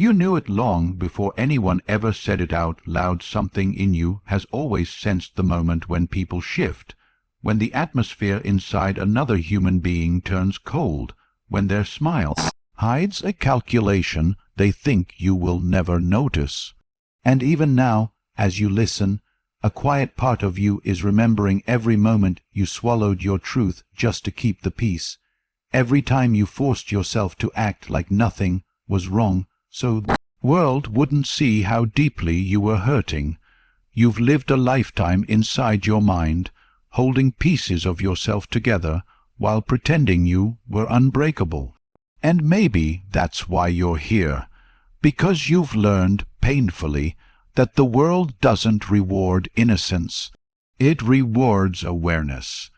You knew it long before anyone ever said it out loud. Something in you has always sensed the moment when people shift, when the atmosphere inside another human being turns cold, when their smile hides a calculation they think you will never notice. And even now, as you listen, a quiet part of you is remembering every moment you swallowed your truth just to keep the peace, every time you forced yourself to act like nothing was wrong so the world wouldn't see how deeply you were hurting. You've lived a lifetime inside your mind, holding pieces of yourself together while pretending you were unbreakable. And maybe that's why you're here, because you've learned painfully that the world doesn't reward innocence. It rewards awareness.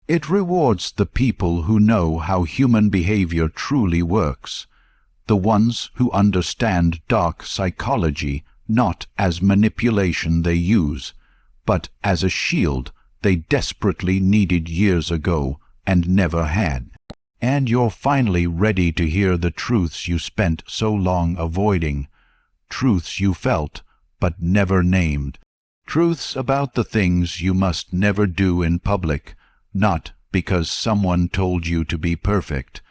It rewards the people who know how human behavior truly works, the ones who understand dark psychology not as manipulation they use, but as a shield they desperately needed years ago and never had. And you're finally ready to hear the truths you spent so long avoiding, truths you felt but never named, truths about the things you must never do in public, not because someone told you to be perfect,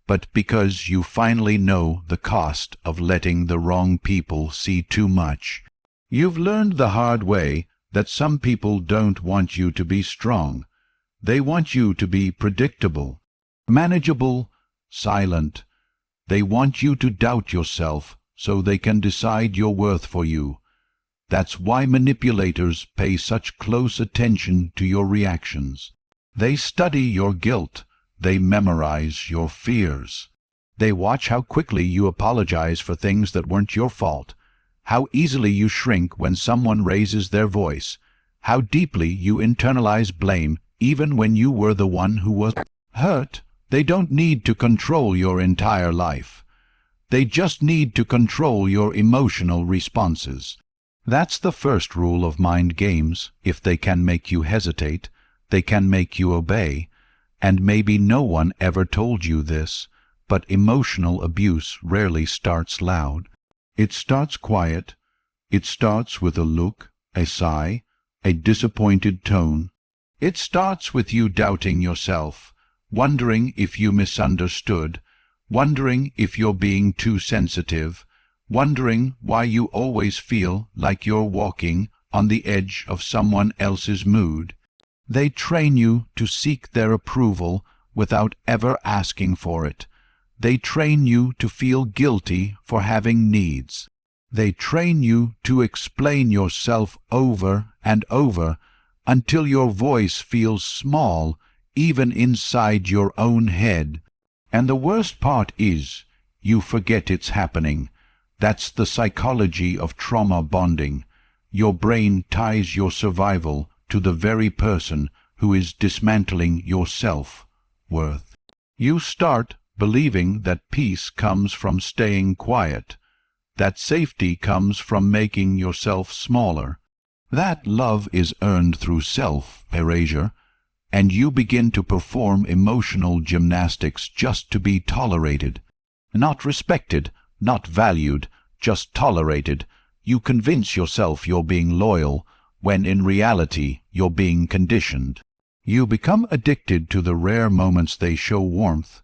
but because you finally know the cost of letting the wrong people see too much. You've learned the hard way that some people don't want you to be strong. They want you to be predictable, manageable, silent. They want you to doubt yourself so they can decide your worth for you. That's why manipulators pay such close attention to your reactions. They study your guilt. They memorize your fears. They watch how quickly you apologize for things that weren't your fault, how easily you shrink when someone raises their voice, how deeply you internalize blame even when you were the one who was hurt. They don't need to control your entire life. They just need to control your emotional responses. That's the first rule of mind games. If they can make you hesitate, they can make you obey. And maybe no one ever told you this, but emotional abuse rarely starts loud. It starts quiet. It starts with a look, a sigh, a disappointed tone. It starts with you doubting yourself, wondering if you misunderstood, wondering if you're being too sensitive, wondering why you always feel like you're walking on the edge of someone else's mood. They train you to seek their approval without ever asking for it. They train you to feel guilty for having needs. They train you to explain yourself over and over until your voice feels small even inside your own head. And the worst part is, you forget it's happening. That's the psychology of trauma bonding. Your brain ties your survival to the very person who is dismantling your self-worth. You start believing that peace comes from staying quiet, that safety comes from making yourself smaller, that love is earned through self-erasure, and you begin to perform emotional gymnastics just to be tolerated. Not respected, not valued, just tolerated. You convince yourself you're being loyal, when in reality you're being conditioned. You become addicted to the rare moments they show warmth,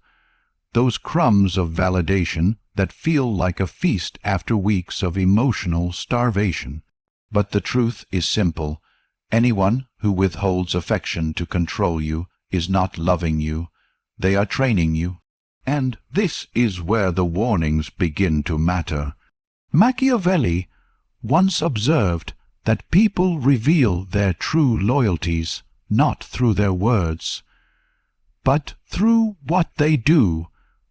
those crumbs of validation that feel like a feast after weeks of emotional starvation. But the truth is simple. Anyone who withholds affection to control you is not loving you. They are training you. And this is where the warnings begin to matter. Machiavelli once observed that people reveal their true loyalties not through their words, but through what they do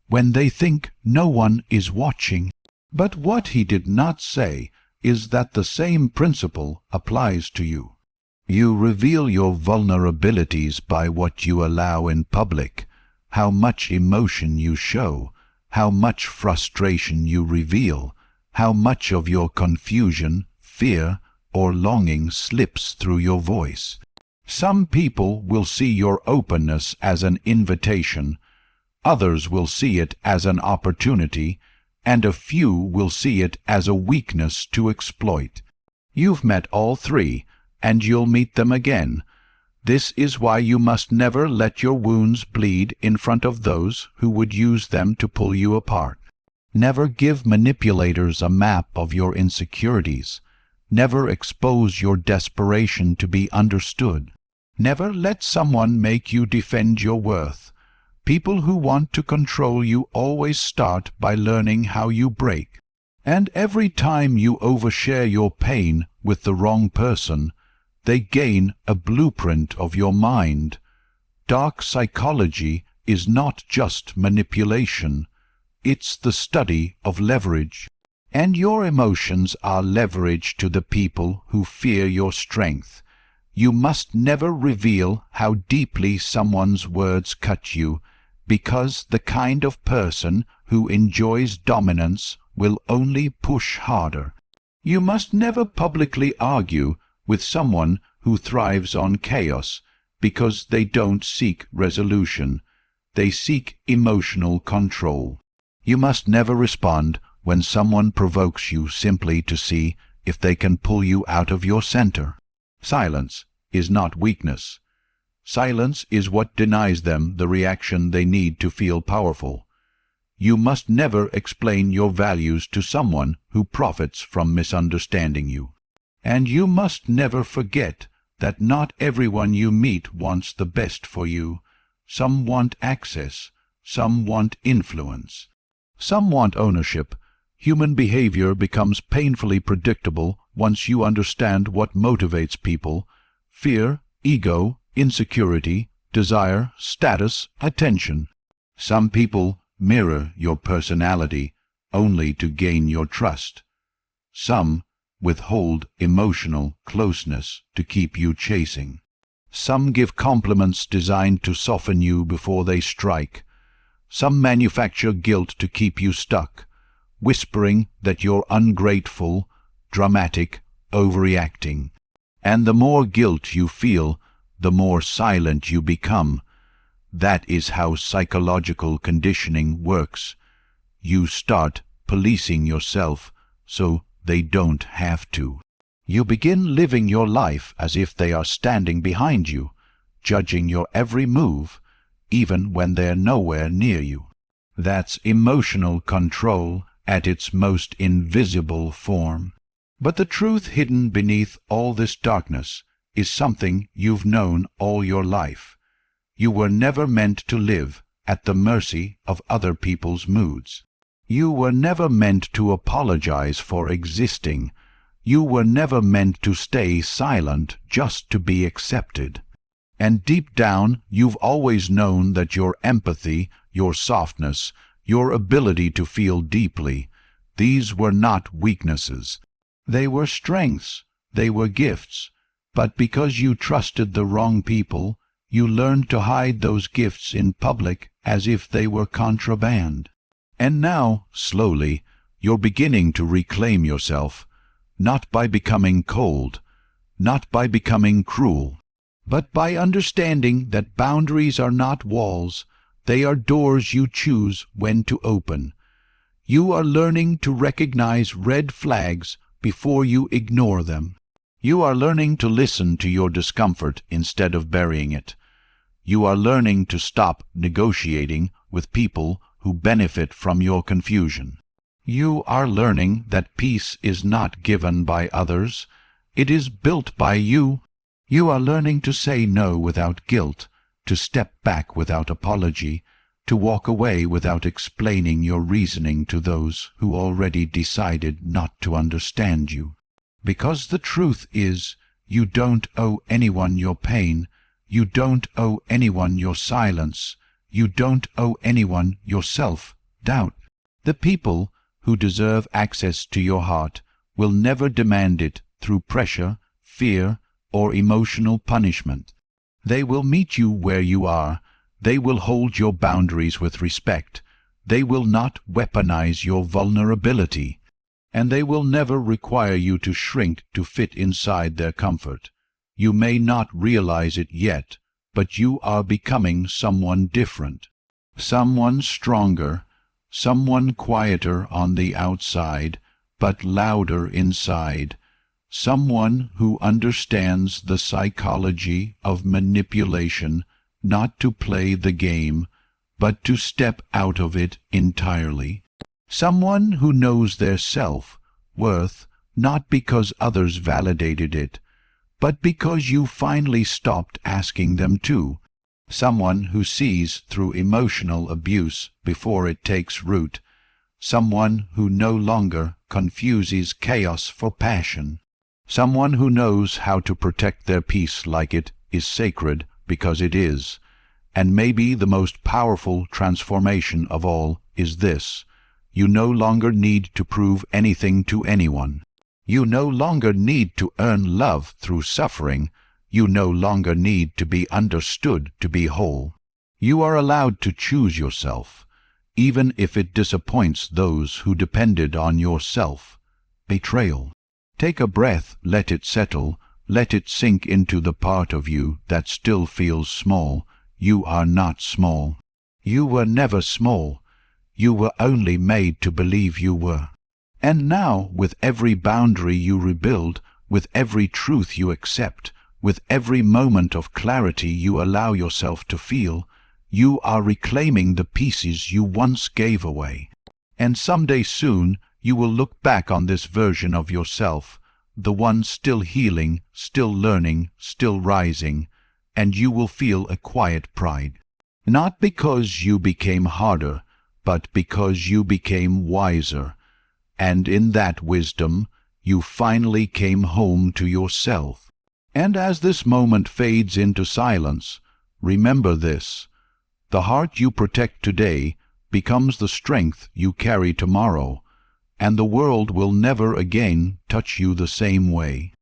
when they think no one is watching. But what he did not say is that the same principle applies to you. You reveal your vulnerabilities by what you allow in public, how much emotion you show, how much frustration you reveal, how much of your confusion, fear, or longing slips through your voice. Some people will see your openness as an invitation, others will see it as an opportunity, and a few will see it as a weakness to exploit. You've met all three, and you'll meet them again. This is why you must never let your wounds bleed in front of those who would use them to pull you apart. Never give manipulators a map of your insecurities. Never expose your desperation to be understood. Never let someone make you defend your worth. People who want to control you always start by learning how you break. And every time you overshare your pain with the wrong person, they gain a blueprint of your mind. Dark psychology is not just manipulation. It's the study of leverage. And your emotions are leverage to the people who fear your strength. You must never reveal how deeply someone's words cut you, because the kind of person who enjoys dominance will only push harder. You must never publicly argue with someone who thrives on chaos, because they don't seek resolution. They seek emotional control. You must never respond when someone provokes you simply to see if they can pull you out of your center. Silence is not weakness. Silence is what denies them the reaction they need to feel powerful. You must never explain your values to someone who profits from misunderstanding you. And you must never forget that not everyone you meet wants the best for you. Some want access, some want influence, some want ownership. Human behavior becomes painfully predictable once you understand what motivates people: fear, ego, insecurity, desire, status, attention. Some people mirror your personality only to gain your trust. Some withhold emotional closeness to keep you chasing. Some give compliments designed to soften you before they strike. Some manufacture guilt to keep you stuck, whispering that you're ungrateful, dramatic, overreacting. And the more guilt you feel, the more silent you become. That is how psychological conditioning works. You start policing yourself so they don't have to. You begin living your life as if they are standing behind you, judging your every move, even when they're nowhere near you. That's emotional control at its most invisible form. But the truth hidden beneath all this darkness is something you've known all your life. You were never meant to live at the mercy of other people's moods. You were never meant to apologize for existing. You were never meant to stay silent just to be accepted. And deep down, you've always known that your empathy, your softness, your ability to feel deeply, these were not weaknesses. They were strengths. They were gifts. But because you trusted the wrong people, you learned to hide those gifts in public as if they were contraband. And now, slowly, you're beginning to reclaim yourself, not by becoming cold, not by becoming cruel, but by understanding that boundaries are not walls, they are doors you choose when to open. You are learning to recognize red flags before you ignore them. You are learning to listen to your discomfort instead of burying it. You are learning to stop negotiating with people who benefit from your confusion. You are learning that peace is not given by others. It is built by you. You are learning to say no without guilt, to step back without apology, to walk away without explaining your reasoning to those who already decided not to understand you. Because the truth is, you don't owe anyone your pain. You don't owe anyone your silence. You don't owe anyone your self-doubt. The people who deserve access to your heart will never demand it through pressure, fear, or emotional punishment. They will meet you where you are. They will hold your boundaries with respect. They will not weaponize your vulnerability. And they will never require you to shrink to fit inside their comfort. You may not realize it yet, but you are becoming someone different, someone stronger, someone quieter on the outside, but louder inside, someone who understands the psychology of manipulation, not to play the game, but to step out of it entirely. Someone who knows their self-worth, not because others validated it, but because you finally stopped asking them to. Someone who sees through emotional abuse before it takes root. Someone who no longer confuses chaos for passion. Someone who knows how to protect their peace like it is sacred because it is. And maybe the most powerful transformation of all is this: you no longer need to prove anything to anyone. You no longer need to earn love through suffering. You no longer need to be understood to be whole. You are allowed to choose yourself, even if it disappoints those who depended on your self-betrayal. Take a breath, let it settle, let it sink into the part of you that still feels small. You are not small. You were never small. You were only made to believe you were. And now, with every boundary you rebuild, with every truth you accept, with every moment of clarity you allow yourself to feel, you are reclaiming the pieces you once gave away. And someday soon you will look back on this version of yourself, the one still healing, still learning, still rising, and you will feel a quiet pride. Not because you became harder, but because you became wiser. And in that wisdom, you finally came home to yourself. And as this moment fades into silence, remember this: the heart you protect today becomes the strength you carry tomorrow, and the world will never again touch you the same way.